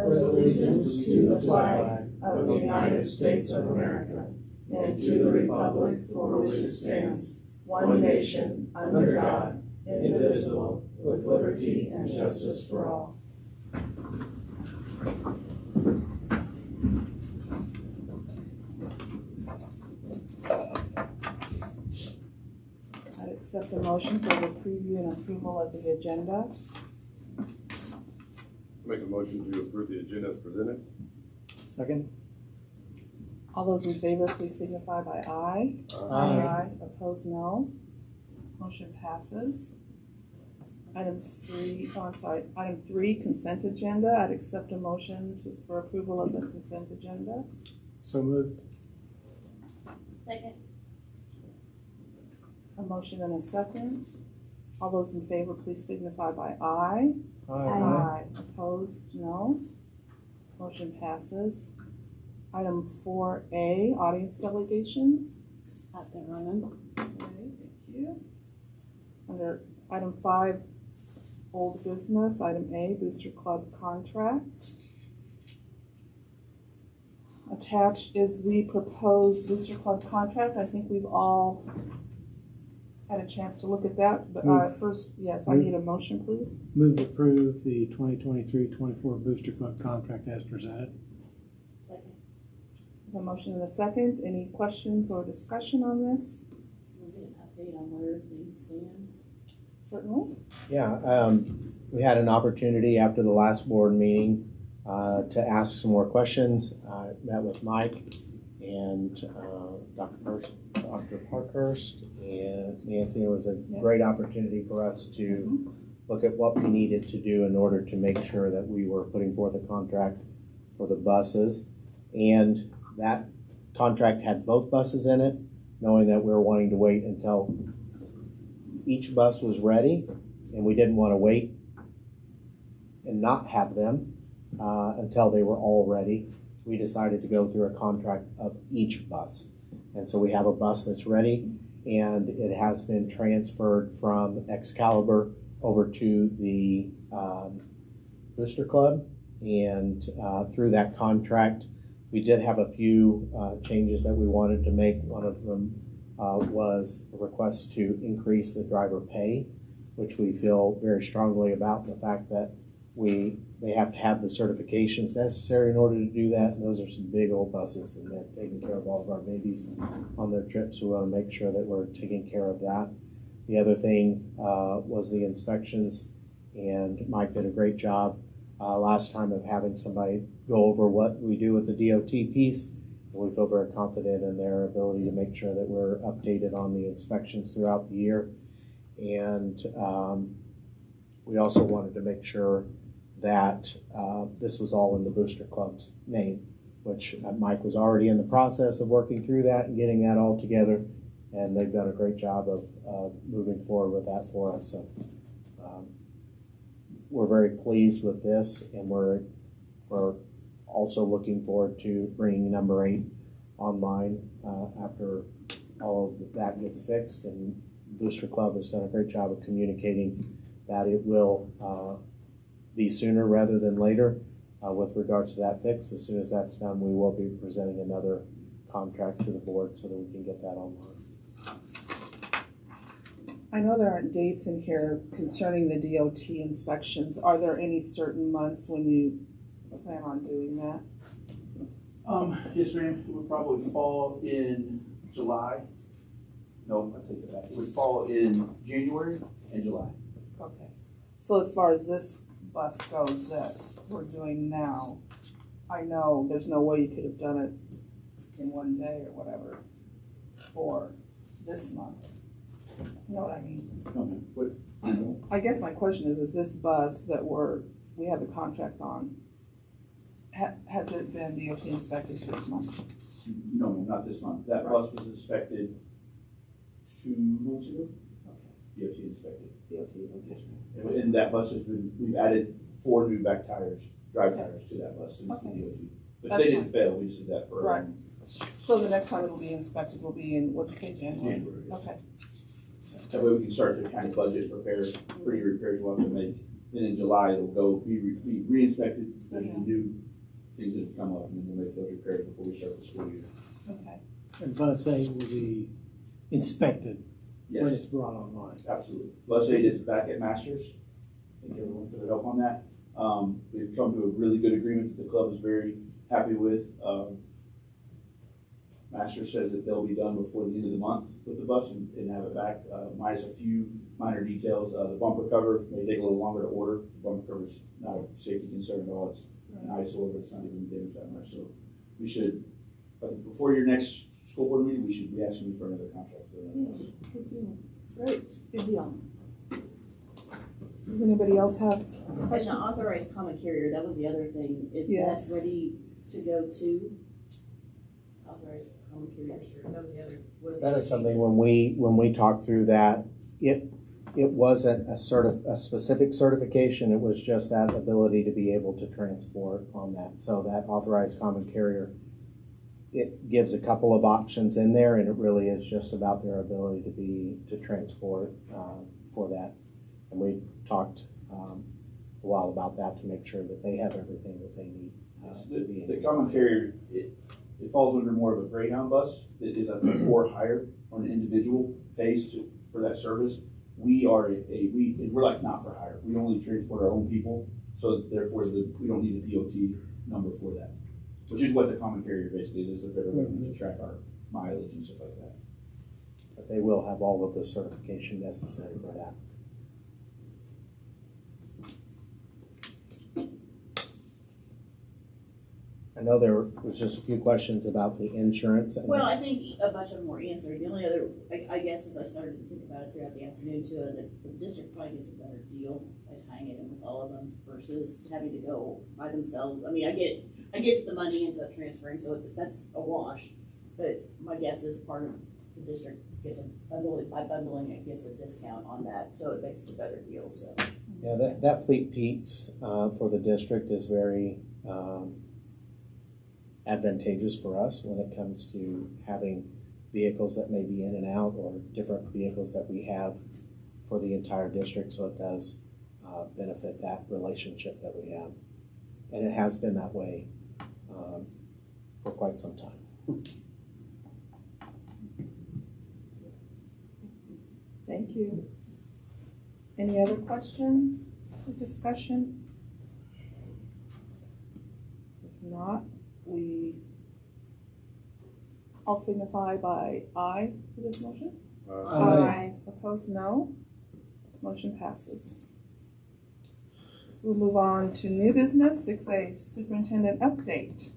with allegiance to the flag of the United States of America and to the republic for which it stands, one nation, under God, indivisible, with liberty and justice for all. I'd accept the motion for the preview and approval of the agenda. Make a motion to approve the agenda as presented. Second. All those in favor, please signify by aye. Aye. Opposed, no. Motion passes. Item 3, consent agenda. I'd accept a motion for approval of the consent agenda. So moved. Second. A motion and a second. All those in favor, please signify by aye. Opposed, no. Motion passes. Item 4A, audience delegations. Not there, Ronan. Okay, thank you. Under item 5, old business, item A, Booster Club contract. Attached is the proposed Booster Club contract. I think we've all had a chance to look at that, but first, yes, I need a motion, please. Move to approve the 2023-24 Booster Club contract as presented. Second. A motion and a second. Any questions or discussion on this? Can we get an update on where things stand? Certainly. Yeah, we had an opportunity after the last board meeting to ask some more questions. I met with Mike and Dr. Parkhurst and Nancy. It was a great opportunity for us to look at what we needed to do in order to make sure that we were putting forth a contract for the buses. And that contract had both buses in it, knowing that we were wanting to wait until each bus was ready, and we didn't want to wait and not have them until they were all ready. We decided to go through a contract of each bus. And so we have a bus that's ready, and it has been transferred from Excalibur over to the Booster Club. And through that contract, we did have a few changes that we wanted to make. One of them was a request to increase the driver pay, which we feel very strongly about, the fact that they have to have the certifications necessary in order to do that. And those are some big old buses, and they're taking care of all of our babies on their trips. So we want to make sure that we're taking care of that. The other thing was the inspections, and Mike did a great job last time of having somebody go over what we do with the DOT piece. And we feel very confident in their ability to make sure that we're updated on the inspections throughout the year. And we also wanted to make sure that this was all in the Booster Club's name, which Mike was already in the process of working through that and getting that all together. And they've done a great job of moving forward with that for us. So we're very pleased with this, and we're also looking forward to bringing number 8 online after all of that gets fixed. And Booster Club has done a great job of communicating that it will be sooner rather than later with regards to that fix. As soon as that's done, we will be presenting another contract to the board so that we can get that online. I know there aren't dates in here concerning the DOT inspections. Are there any certain months when you plan on doing that? Yes, ma'am. It would probably fall in July. No, I take it back. It would fall in January and July. Okay. So as far as this bus goes that we're doing now, I know there's no way you could have done it in one day or whatever for this month. You know what I mean? What? I guess my question is this bus that we have the contract on, has it been DOT inspected this month? No, not this month. That bus was inspected 2 months ago. Okay. DOT inspected. DOT, okay. Yes, ma'am. And that bus has been, we've added 4 new back tires, drive tires to that bus since the Okay. DOT. But That's they didn't fail. We just did that for Right. So the next time it'll be inspected will be in, what'd you say, January? January. Yes. Okay. That way we can start to kind of budget, prepare for any repairs we'll have to make then in July, it'll go, be re-inspected, there's Okay. new things that have come up, and then we'll make those repairs before we start the school year. Okay. And Bus 8 will be inspected when it's Yes, brought online. absolutely. Bus 8 is back at Masters. Thank everyone for their help on that. We've come to a really good agreement that the club is very happy with. Masters says that they'll be done before the end of the month with the bus and have it back, minus a few minor details. The bumper cover may take a little longer to order. The bumper cover's not a safety concern at all. It's an eyesore, but it's not even damaged that much. So we should, I think before your next school board meeting, we should be asking you for another contract for that bus. Good deal. Great, good deal. Does anybody else have And the questions? authorized common carrier, that was the other thing, is Yes. that ready to go to? Authorized common carrier, sure, that was the other. what are the That other is something changes? when we talked through that, it wasn't a specific certification, it was just that ability to be able to transport on that. So that authorized common carrier, it gives a couple of options in there, and it really is just about their ability to transport for that. And we talked a while about that to make sure that they have everything that they need to be The in. common carrier, it falls under more of a Greyhound bus that is a for hire on an individual pays for that service. We are we're like not for hire. We only transport our own people, so therefore we don't need a DOT number for that. Which is what the common carrier basically is the federal government to track our mileage and stuff like that. But they will have all of the certification necessary for that. I know there was just a few questions about the insurance. And Well, I think a bunch of them were answered. The only other, I guess, as I started to think about it throughout the afternoon too, the district probably gets a better deal by tying it in with all of them versus having to go by themselves. I mean, I get the money ends up transferring, so that's a wash. But my guess is part of the district gets by bundling it, gets a discount on that, so it makes it a better deal, so. Yeah, that Fleet Peaks for the district is very advantageous for us when it comes to having vehicles that may be in and out or different vehicles that we have for the entire district. So it does benefit that relationship that we have. And it has been that way for quite some time. Thank you. Any other questions or discussion? If not, I'll signify by aye for this motion. Aye. Opposed, no. Motion passes. We'll move on to new business, 6A superintendent update.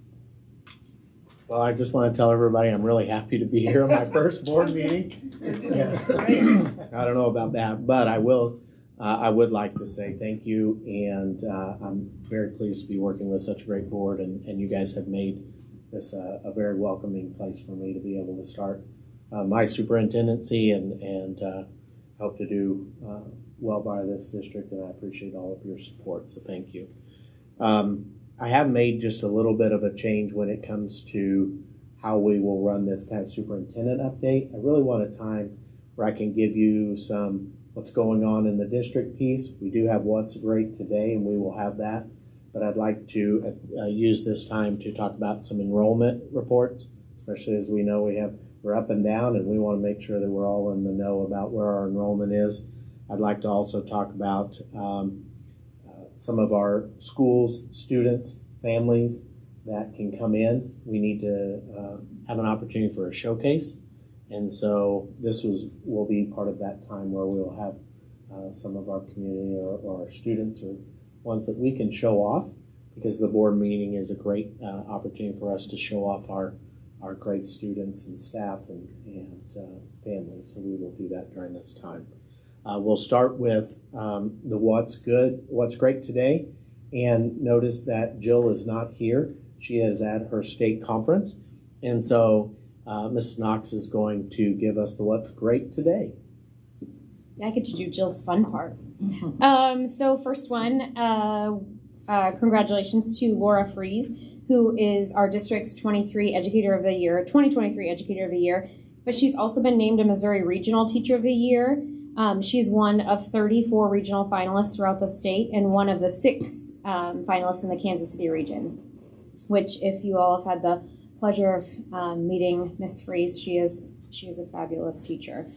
Well, I just want to tell everybody I'm really happy to be here on my first board meeting. You're doing Yeah. great. I don't know about that, but I would like to say thank you, and I'm very pleased to be working with such a great board, and you guys have made this a very welcoming place for me to be able to start my superintendency and hope to do well by this district, and I appreciate all of your support, so thank you. I have made just a little bit of a change when it comes to how we will run this kind of superintendent update. I really want a time where I can give you some what's going on in the district piece. We do have what's great today, and we will have that. But I'd like to use this time to talk about some enrollment reports, especially as we know we're up and down, and we want to make sure that we're all in the know about where our enrollment is. I'd like to also talk about some of our schools, students, families that can come in. We need to have an opportunity for a showcase. And so this will be part of that time where we'll have some of our community or our students or ones that we can show off, because the board meeting is a great opportunity for us to show off our great students and staff and families. So we will do that during this time. We'll start with the what's great today. And notice that Jill is not here. She is at her state conference. And so Mrs. Knox is going to give us the what's great today. I get to do Jill's fun part. So first one, congratulations to Laura Fries, who is our district's 2023 Educator of the Year. But she's also been named a Missouri Regional Teacher of the Year. She's one of 34 regional finalists throughout the state and one of the 6 finalists in the Kansas City region, which if you all have had the pleasure of meeting Miss Freeze, she is a fabulous teacher.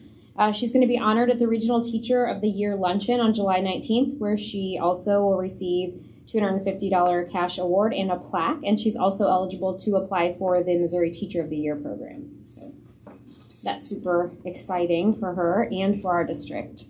She's going to be honored at the Regional Teacher of the Year Luncheon on July 19th, where she also will receive $250 cash award and a plaque, and she's also eligible to apply for the Missouri Teacher of the Year program. So that's super exciting for her and for our district.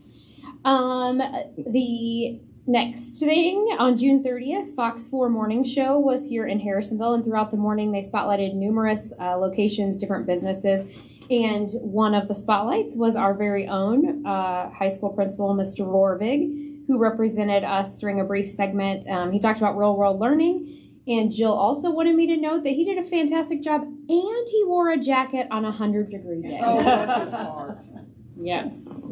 The next thing, on June 30th, Fox 4 Morning Show was here in Harrisonville, and throughout the morning they spotlighted numerous locations, different businesses, and one of the spotlights was our very own high school principal, Mr. Rorvig, who represented us during a brief segment. He talked about real world learning, and Jill also wanted me to note that he did a fantastic job, and he wore a jacket on a 100-degree day. Oh, that's his heart. Yes.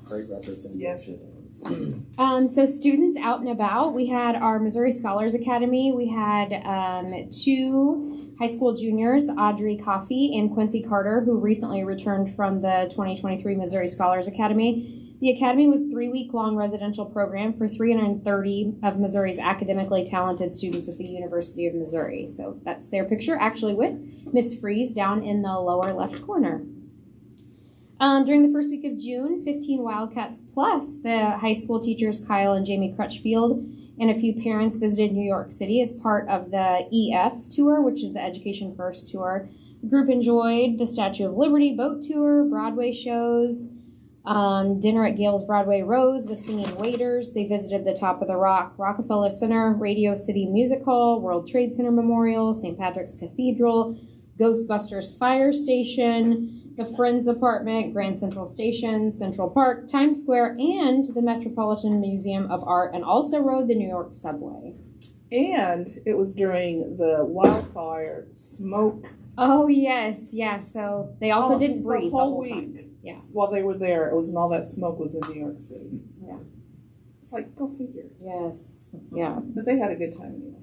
Great representation. Yes, it is. So students out and about, we had our Missouri Scholars Academy. We had 2 high school juniors, Audrey Coffey and Quincy Carter, who recently returned from the 2023 Missouri Scholars Academy. The Academy was a 3-week-long residential program for 330 of Missouri's academically talented students at the University of Missouri. So that's their picture, actually with Miss Freeze down in the lower left corner. During the first week of June, 15 Wildcats plus the high school teachers Kyle and Jamie Crutchfield and a few parents visited New York City as part of the EF tour, which is the Education First tour. The group enjoyed the Statue of Liberty boat tour, Broadway shows, dinner at Gale's Broadway Rose with singing waiters. They visited the Top of the Rock, Rockefeller Center, Radio City Music Hall, World Trade Center Memorial, St. Patrick's Cathedral, Ghostbusters Fire Station, the Friends Apartment, Grand Central Station, Central Park, Times Square, and the Metropolitan Museum of Art, and also rode the New York subway. And it was during the wildfire smoke. Oh, yes, yeah. So they also didn't breathe the whole time. week. Yeah. While they were there, it was when all that smoke was in New York City. Yeah. It's like, go figure. Yes. Yeah. But they had a good time anyway.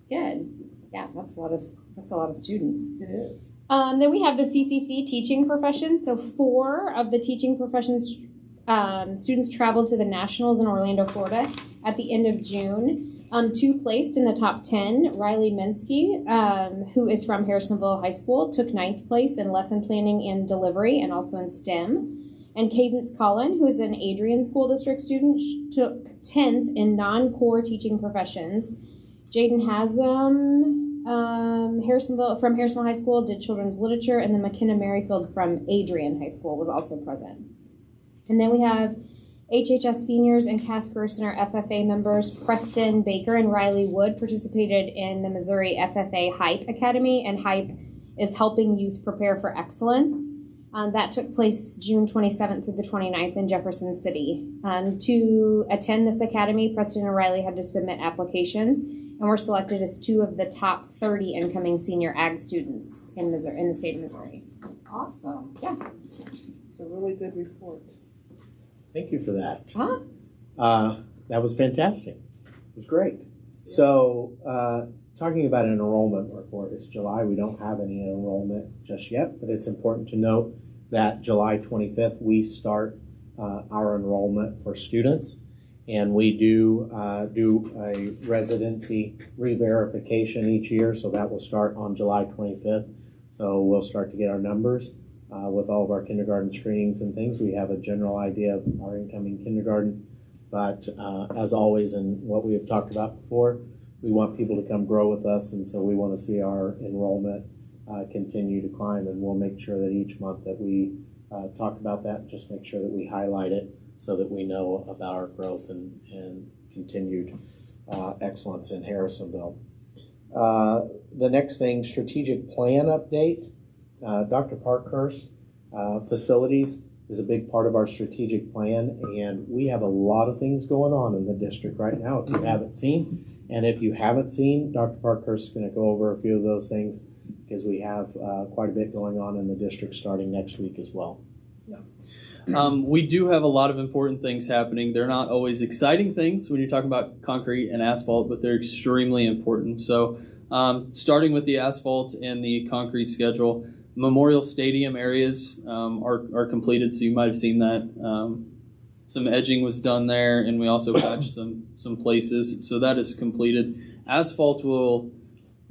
Good. Yeah, that's a lot of students. It is. Then we have the CCC teaching profession. So 4 of the teaching professions students traveled to the Nationals in Orlando, Florida at the end of June. 2 placed in the top 10. Riley Minsky, who is from Harrisonville High School, took 9th place in lesson planning and delivery and also in STEM. And Cadence Cullen, who is an Adrian School District student, took 10th in non-core teaching professions. Jaden Haslam, from Harrisonville High School, did children's literature, and then McKenna Merrifield from Adrian High School was also present. And then we have HHS seniors and Cass Gross Center FFA members Preston Baker and Riley Wood participated in the Missouri FFA HYPE Academy, and HYPE is helping youth prepare for excellence. That took place June 27th through the 29th in Jefferson City. To attend this academy, Preston and Riley had to submit applications and were selected as 2 of the top 30 incoming senior ag students in Missouri, in the state of Missouri. Awesome. Yeah. It's a really good report. Thank you for that. Huh? That was fantastic. It was great. So, talking about an enrollment report, it's July. We don't have any enrollment just yet, but it's important to note that July 25th, we start our enrollment for students. And we do a residency re-verification each year, so that will start on July 25th. So we'll start to get our numbers with all of our kindergarten screenings and things. We have a general idea of our incoming kindergarten, but as always, and what we have talked about before, we want people to come grow with us, and so we want to see our enrollment continue to climb, and we'll make sure that each month that we talk about that, just make sure that we highlight it, so that we know about our growth and continued excellence in Harrisonville. The next thing, strategic plan update. Dr. Parkhurst, facilities is a big part of our strategic plan, and we have a lot of things going on in the district right now if you haven't seen. And if you haven't seen, Dr. Parkhurst is going to go over a few of those things because we have quite a bit going on in the district starting next week as well. We do have a lot of important things happening. They're not always exciting things when you're talking about concrete and asphalt, but they're extremely important. So starting with the asphalt and the concrete schedule, Memorial Stadium areas are completed, so you might have seen that. Some edging was done there, and we also patched some places, so that is completed. Asphalt will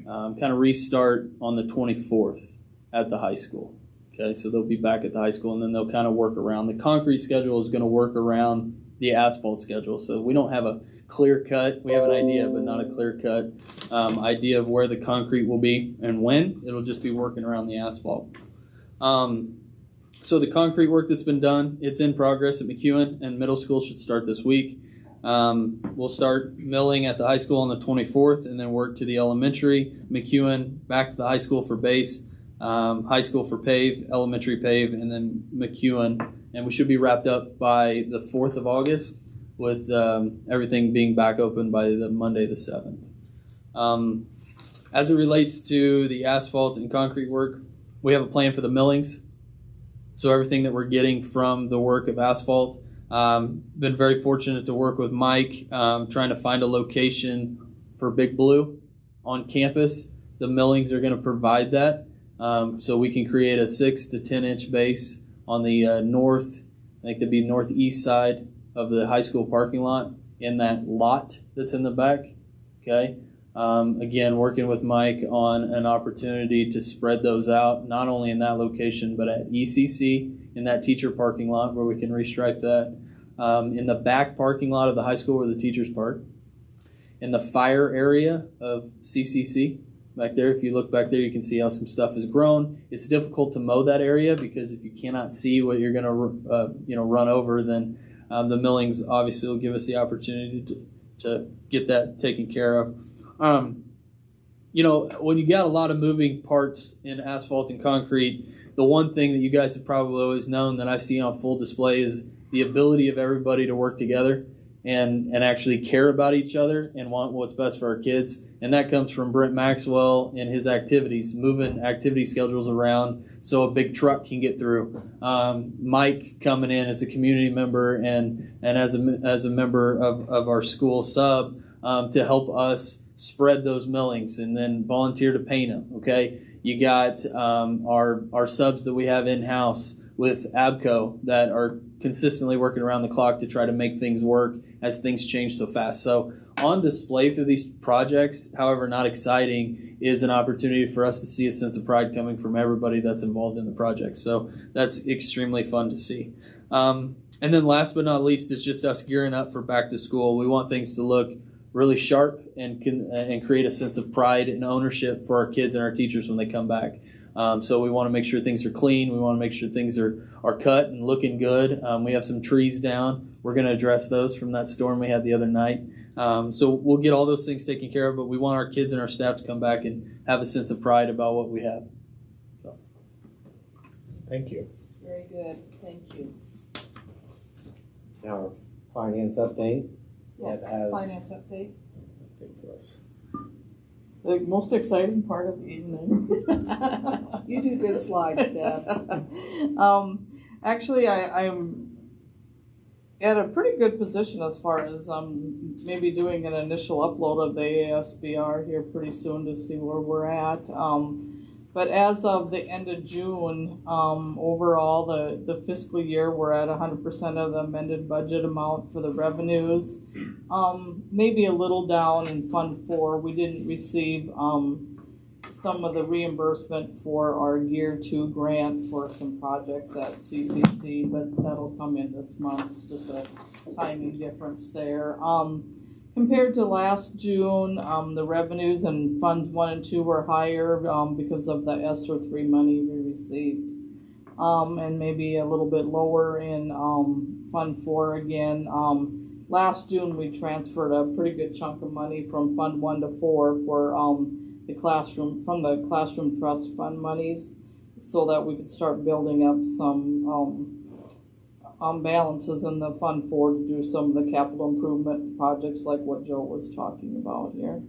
kind of restart on the 24th at the high school. Okay, so they'll be back at the high school, and then they'll kind of work around. The concrete schedule is going to work around the asphalt schedule, so we don't have a clear cut. We have an idea, but not a clear cut idea of where the concrete will be and when. It'll just be working around the asphalt. So the concrete work that's been done, it's in progress at McEwen, and middle school should start this week. We'll start milling at the high school on the 24th, and then work to the elementary, McEwen, back to the high school for base, high school for pave, elementary pave, and then McEwen. And we should be wrapped up by the 4th of August with everything being back open by the Monday the 7th. As it relates to the asphalt and concrete work, we have a plan for the millings. So everything that we're getting from the work of asphalt, been very fortunate to work with Mike, trying to find a location for Big Blue on campus. The millings are going to provide that, so we can create a 6 to 10 inch base on the north, I think it'd be northeast side of the high school parking lot, in that lot that's in the back. Okay. Again, working with Mike on an opportunity to spread those out, not only in that location, but at ECC, in that teacher parking lot where we can restripe that, in the back parking lot of the high school where the teachers park, in the fire area of CCC, back there. If you look back there, you can see how some stuff has grown. It's difficult to mow that area because if you cannot see what you're going to run over, then the millings obviously will give us the opportunity to get that taken care of. When you got a lot of moving parts in asphalt and concrete, the one thing that you guys have probably always known that I see on full display is the ability of everybody to work together and actually care about each other and want what's best for our kids. And that comes from Brent Maxwell and his activities, moving activity schedules around so a big truck can get through. Mike coming in as a community member and as a member of our school sub to help us spread those millings and then volunteer to paint them. Okay, you got our subs that we have in-house with Abco that are consistently working around the clock to try to make things work as things change so fast. So on display through these projects, however not exciting, is an opportunity for us to see a sense of pride coming from everybody that's involved in the project. So that's extremely fun to see. And then last but not least, it's just us gearing up for back to school. We want things to look really sharp and create a sense of pride and ownership for our kids and our teachers when they come back. So we want to make sure things are clean. We want to make sure things are cut and looking good. We have some trees down. We're going to address those from that storm we had the other night. So we'll get all those things taken care of, but we want our kids and our staff to come back and have a sense of pride about what we have. So. Thank you. Very good. Thank you. Now, our finance update. Yeah, That has finance update. for us. The most exciting part of the evening. You do good slides, Deb. Actually, I'm at a pretty good position as far as maybe doing an initial upload of the ASBR here pretty soon to see where we're at. But as of the end of June, overall, the fiscal year, we're at 100% of the amended budget amount for the revenues. Maybe a little down in Fund 4. We didn't receive some of the reimbursement for our Year 2 grant for some projects at CCC, but that'll come in this month. It's just a timing difference there. Compared to last June, the revenues in Funds 1 and 2 were higher because of the ESSER 3 money we received. And maybe a little bit lower in Fund 4 again. Last June, we transferred a pretty good chunk of money from Fund 1 to 4 for the classroom trust fund monies so that we could start building up some balances in the Fund 4 to do some of the capital improvement projects like what Joe was talking about here.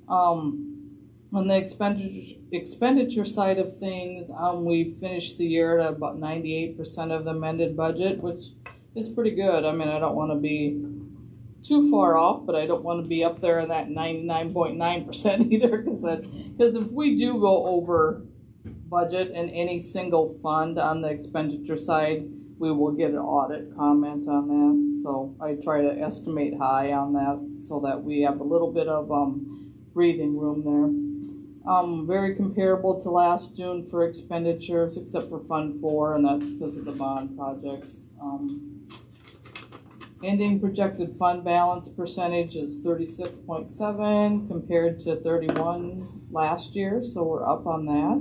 On the expenditure side of things, we finished the year at about 98% of the amended budget, which is pretty good. I mean, I don't want to be too far off, but I don't want to be up there in that 99.9% either, because if we do go over budget in any single fund on the expenditure side, we will get an audit comment on that. So I try to estimate high on that so that we have a little bit of breathing room there. Very comparable to last June for expenditures, except for Fund 4, and that's because of the bond projects. Ending projected fund balance percentage is 36.7 compared to 31 last year, so we're up on that.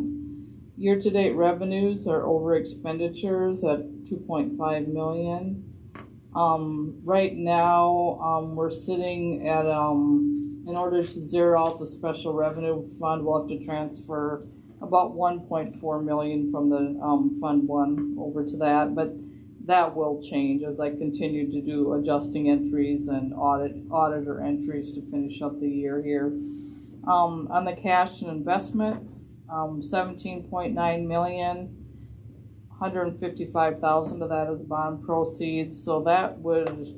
Year-to-date revenues are over expenditures at 2.5 million. Right now, we're sitting at, in order to zero out the special revenue fund, we'll have to transfer about 1.4 million from the Fund 1 over to that, but that will change as I continue to do adjusting entries and auditor entries to finish up the year here. On the cash and investments, 17.9 million, 155,000 of that is bond proceeds. So that would,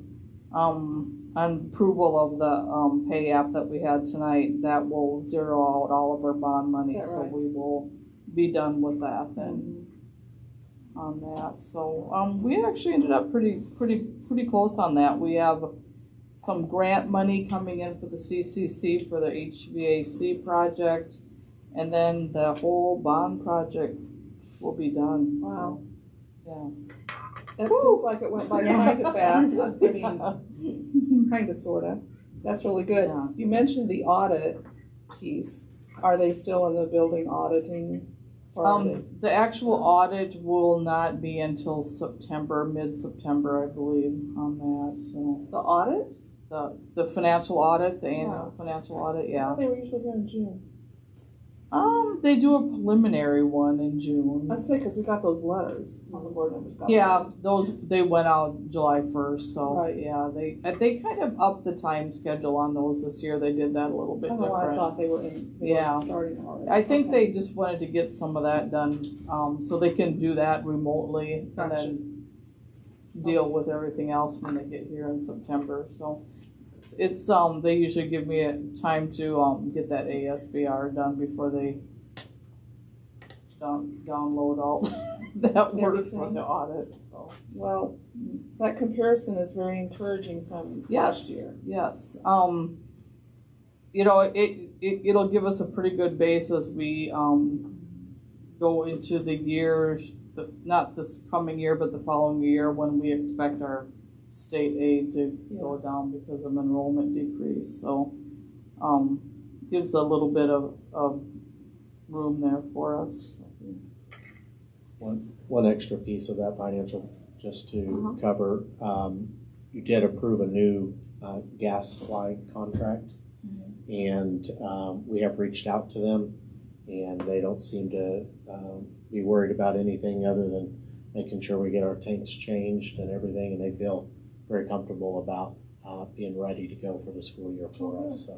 on approval of the pay app that we had tonight, that will zero out all of our bond money. So we will be done with that then. On that, so we actually ended up pretty close on that. We have some grant money coming in for the CCC for the HVAC project, and then the whole bond project will be done. Wow. So, That seems like it went by kind of fast. I mean, kind of, sort of. That's really good. Yeah. You mentioned the audit piece. Are they still in the building auditing? The actual audit will not be until September, mid-September, I believe, on that. So The audit? the financial audit, the annual financial audit, yeah. They were usually here in June. They do a preliminary one in June. I'd say because we got those letters. All the board members got Yeah, those. they went out July 1st, so Right. yeah, they kind of upped the time schedule on those this year. They did that a little bit I don't know why I different. thought they were in. They Yeah. were starting already. I think Okay. they just wanted to get some of that done, so they can do that remotely and Gotcha. then deal with everything else when they get here in September. So it's they usually give me a time to get that ASBR done before they download all that work for Everything. the audit. So. Well, that comparison is very encouraging from last year. Yes. You know, it'll give us a pretty good base as we go into the year, not this coming year, but the following year when we expect our state aid to go down because of enrollment decrease. So gives a little bit of room there for us. One extra piece of that financial, just to cover, you did approve a new gas supply contract, and we have reached out to them, and they don't seem to be worried about anything other than making sure we get our tanks changed and everything, and they feel very comfortable about being ready to go for the school year for us.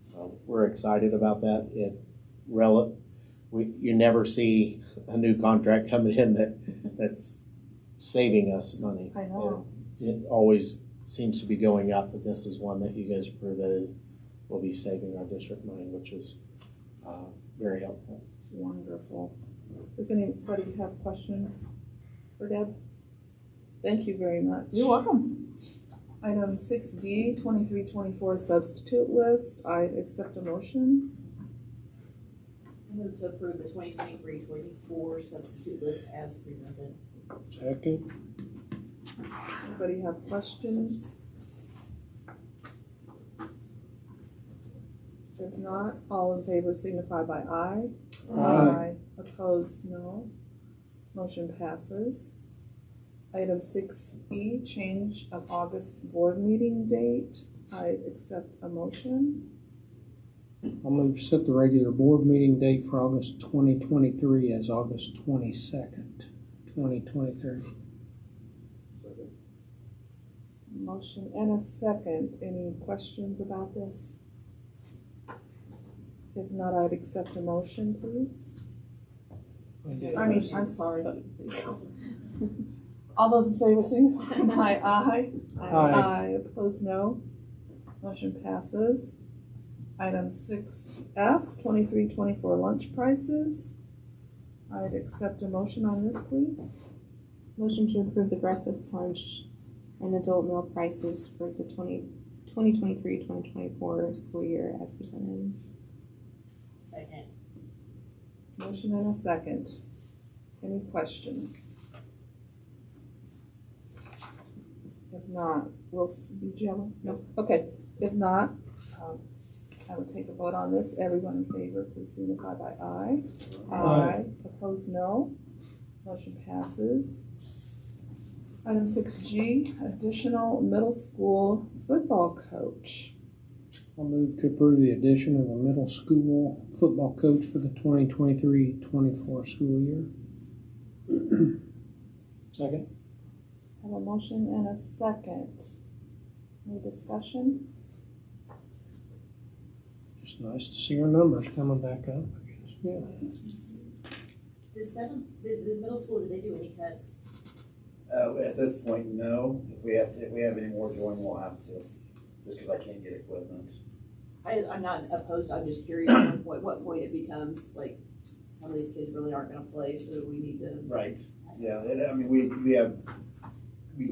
So we're excited about that. You never see a new contract coming in that's saving us money. I know. It always seems to be going up, but this is one that you guys approved that it will be saving our district money, which is very helpful. Wonderful. Does anybody have questions for Deb? Thank you very much. You're welcome. Item 6D, 23-24 substitute list. I accept a motion. I move to approve the 2023-24 substitute list as presented. Second. Anybody have questions? If not, all in favor signify by aye. Aye. Opposed, no. Motion passes. Item 6E, change of August board meeting date. I accept a motion. I'll move to set the regular board meeting date for August 2023 as August 22nd, 2023. Motion and a second. Any questions about this? If not, I'd accept a motion, please. I'm sorry. All those in favor signify by aye. Aye. Opposed, no. Motion passes. Item 6F, 23-24 lunch prices. I'd accept a motion on this, please. Motion to approve the breakfast, lunch, and adult meal prices for the 2023-2024 school year as presented. Second. Motion and a second. Any questions? If not, did you have one? No? Okay. If not, I would take a vote on this. Everyone in favor, please signify by aye. Aye. Opposed, no. Motion passes. Item 6G, additional middle school football coach. I'll move to approve the addition of a middle school football coach for the 2023-24 school year. Second. Have a motion and a second. Any discussion? Just nice to see our numbers coming back up, I guess. Yeah. Does the middle school, do they do any cuts? At this point, no. If we have any more join, we'll have to, just because I can't get equipment. I'm not opposed, I'm just curious at what point it becomes, like, some of these kids really aren't gonna play, so we need to. Right. Yeah, I mean, we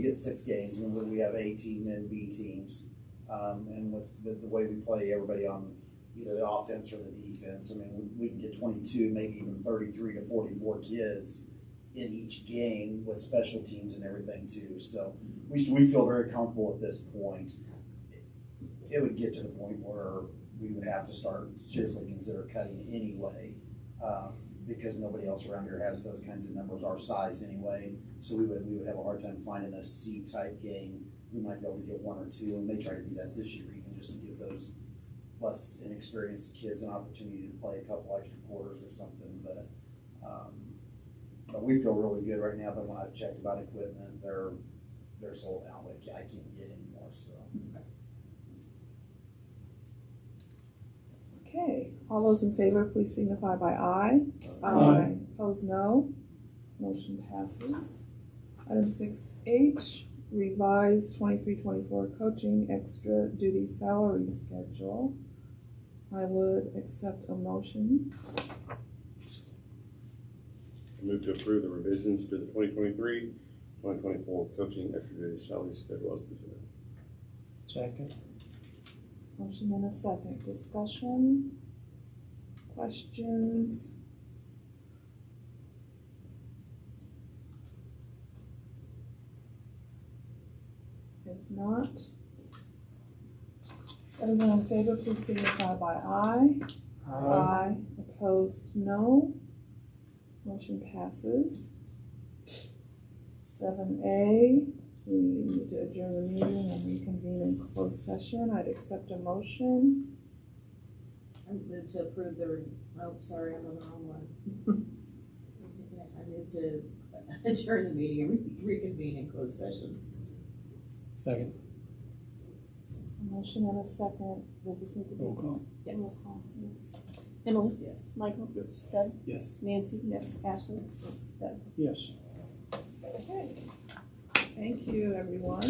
get 6 games, and we have A team and B teams. And with the way we play everybody on either the offense or the defense, I mean, we can get 22, maybe even 33 to 44 kids in each game with special teams and everything too. So we feel very comfortable at this point. It would get to the point where we would have to start seriously consider cutting anyway, because nobody else around here has those kinds of numbers our size anyway. So we would have a hard time finding a C-type game. We might be able to get 1 or 2, and may try to do that this year even, just to give those less inexperienced kids an opportunity to play a couple extra quarters or something. But we feel really good right now. But when I've checked about equipment, they're sold out. Like, I can't get any more. So. Okay, all those in favor, please signify by aye. Aye. Opposed, no. Motion passes. Item 6H, revised 23-24 coaching extra duty salary schedule. I would accept a motion. I move to approve the revisions to the 2023-2024 coaching extra duty salary schedule as presented. Second. Motion and a second. Discussion? Questions? If not, everyone in favor, please signify by aye. Aye. Opposed, no. Motion passes. 7A, we need to adjourn the meeting and reconvene in closed session. I'd accept a motion. I move to approve sorry, I'm on the wrong one. I move to adjourn the meeting and reconvene in closed session. Second. A motion and a second. Does this need to be? Roll call. Yeah, roll call. Yes. Emily? Yes. Michael? Yes. Doug? Yes. Nancy? Yes. Ashley? Yes. Doug? Yes. Okay. Thank you, everyone.